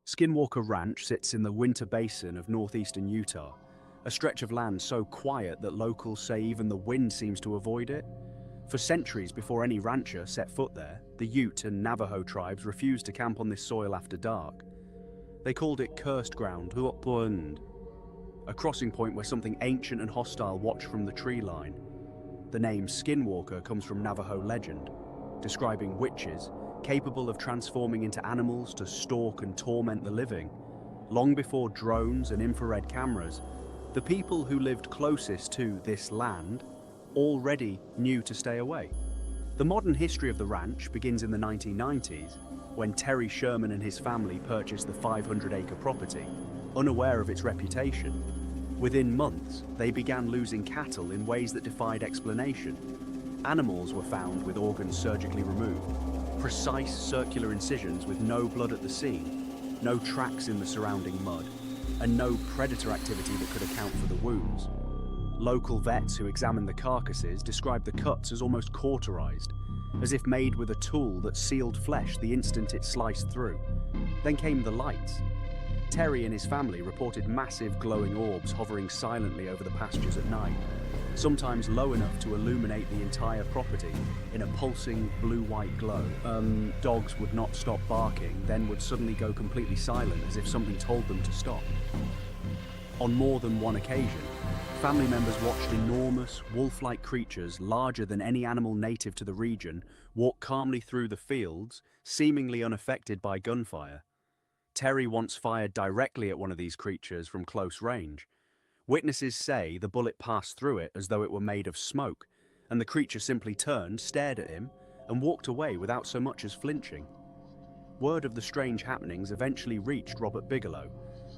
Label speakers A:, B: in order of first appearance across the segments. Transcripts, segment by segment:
A: Skinwalker Ranch sits in the Uintah Basin of northeastern Utah, a stretch of land so quiet that locals say even the wind seems to avoid it. For centuries before any rancher set foot there, the Ute and Navajo tribes refused to camp on this soil after dark. They called it cursed ground, Uintah, a crossing point where something ancient and hostile watched from the tree line. The name Skinwalker comes from Navajo legend, describing witches capable of transforming into animals to stalk and torment the living. Long before drones and infrared cameras, the people who lived closest to this land already knew to stay away. The modern history of the ranch begins in the 1990s, when Terry Sherman and his family purchased the 500-acre property, unaware of its reputation. Within months, they began losing cattle in ways that defied explanation. Animals were found with organs surgically removed, precise circular incisions with no blood at the scene, no tracks in the surrounding mud, and no predator activity that could account for the wounds. Local vets who examined the carcasses described the cuts as almost cauterized, as if made with a tool that sealed flesh the instant it sliced through. Then came the lights. Terry and his family reported massive glowing orbs hovering silently over the pastures at night, sometimes low enough to illuminate the entire property in a pulsing blue-white glow. Dogs would not stop barking, then would suddenly go completely silent as if something told them to stop. On more than one occasion, family members watched enormous, wolf-like creatures larger than any animal native to the region walk calmly through the fields, seemingly unaffected by gunfire. Terry once fired directly at one of these creatures from close range. Witnesses say the bullet passed through it as though it were made of smoke, and the creature simply turned, stared at him, and walked away without so much as flinching. Word of the strange happenings eventually reached Robert Bigelow,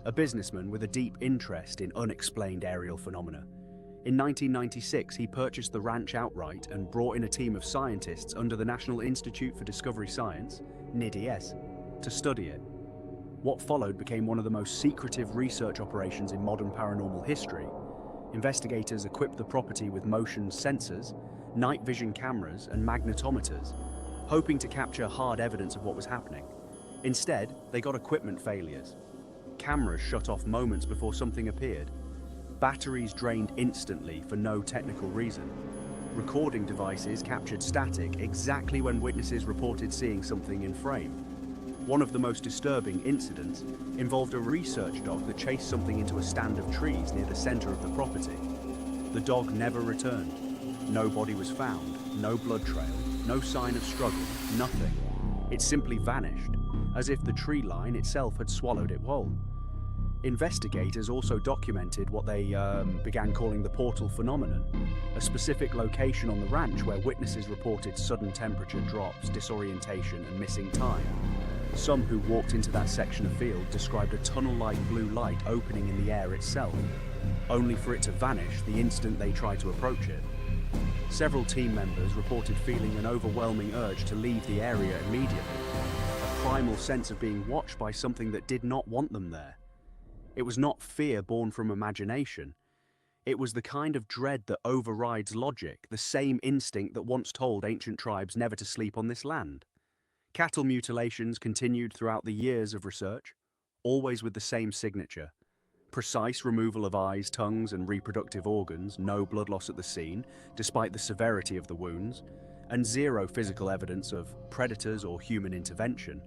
A: a businessman with a deep interest in unexplained aerial phenomena. In 1996, he purchased the ranch outright and brought in a team of scientists under the National Institute for Discovery Science, NIDS, to study it. What followed became one of the most secretive research operations in modern paranormal history. Investigators equipped the property with motion sensors, night vision cameras, and magnetometers, hoping to capture hard evidence of what was happening. Instead, they got equipment failures. Cameras shut off moments before something appeared. Batteries drained instantly for no technical reason. Recording devices captured static exactly when witnesses reported seeing something in frame. One of the most disturbing incidents involved a research dog that chased something into a stand of trees near the center of the property. The dog never returned. No body was found, no blood trail, no sign of struggle, nothing. It simply vanished, as if the tree line itself had swallowed it whole. Investigators also documented what they began calling the portal phenomenon, a specific location on the ranch where witnesses reported sudden temperature drops, disorientation, and missing time. Some who walked into that section of field described a tunnel-like blue light opening in the air itself, only for it to vanish the instant they tried to approach it. Several team members reported feeling an overwhelming urge to leave the area immediately, a primal sense of being watched by something that did not want them there. It was not fear born from imagination. It was the kind of dread that overrides logic, the same instinct that once told ancient tribes never to sleep on this land. Cattle mutilations continued throughout the years of research, always with the same signature. Precise removal of eyes, tongues, and reproductive organs, no blood loss at the scene, despite the severity of the wounds, and zero physical evidence of predators or human intervention.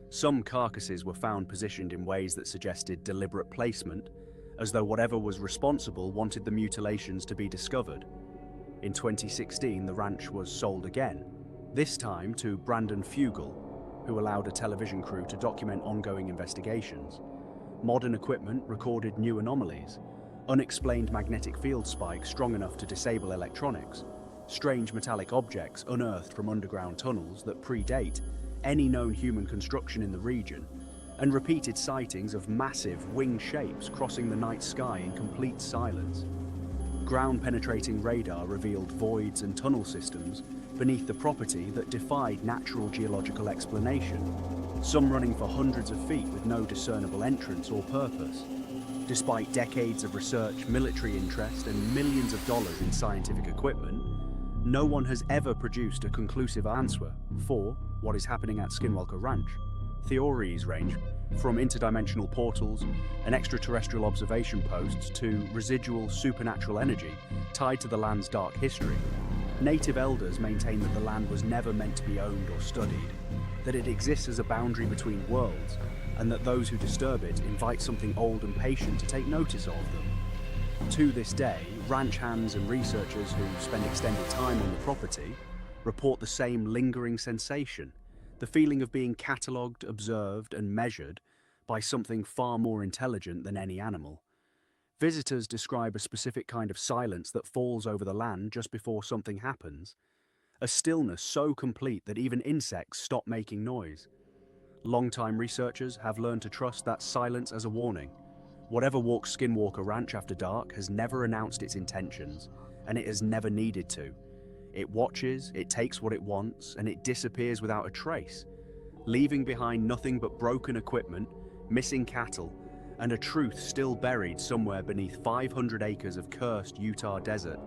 A: Some carcasses were found positioned in ways that suggested deliberate placement, as though whatever was responsible wanted the mutilations to be discovered. In 2016, the ranch was sold again, this time to Brandon Fugel, who allowed a television crew to document ongoing investigations. Modern equipment recorded new anomalies, unexplained magnetic field spikes strong enough to disable electronics, strange metallic objects unearthed from underground tunnels that predate any known human construction in the region, and repeated sightings of massive winged shapes crossing the night sky in complete silence. Ground-penetrating radar revealed voids and tunnel systems beneath the property that defied natural geological explanation, some running for hundreds of feet with no discernible entrance or purpose. Despite decades of research, military interest, and millions of dollars in scientific equipment, no one has ever produced a conclusive answer for what is happening at Skinwalker Ranch. Theories range from interdimensional portals and extraterrestrial observation posts to residual supernatural energy tied to the land's dark history. Native elders maintain that the land was never meant to be owned or studied, that it exists as a boundary between worlds, and that those who disturb it invite something old and patient to take notice of them. To this day, ranch hands and researchers who spend extended time on the property report the same lingering sensation, the feeling of being catalogued, observed, and measured by something far more intelligent than any animal. Visitors describe a specific kind of silence that falls over the land just before something happens, a stillness so complete that even insects stop making noise. Longtime researchers have learned to trust that silence as a warning. Whatever walks Skinwalker Ranch after dark has never announced its intentions, and it has never needed to. It watches, it takes what it wants, and it disappears without a trace, leaving behind nothing but broken equipment, missing cattle, and a truth still buried somewhere beneath 500 acres of cursed Utah desert.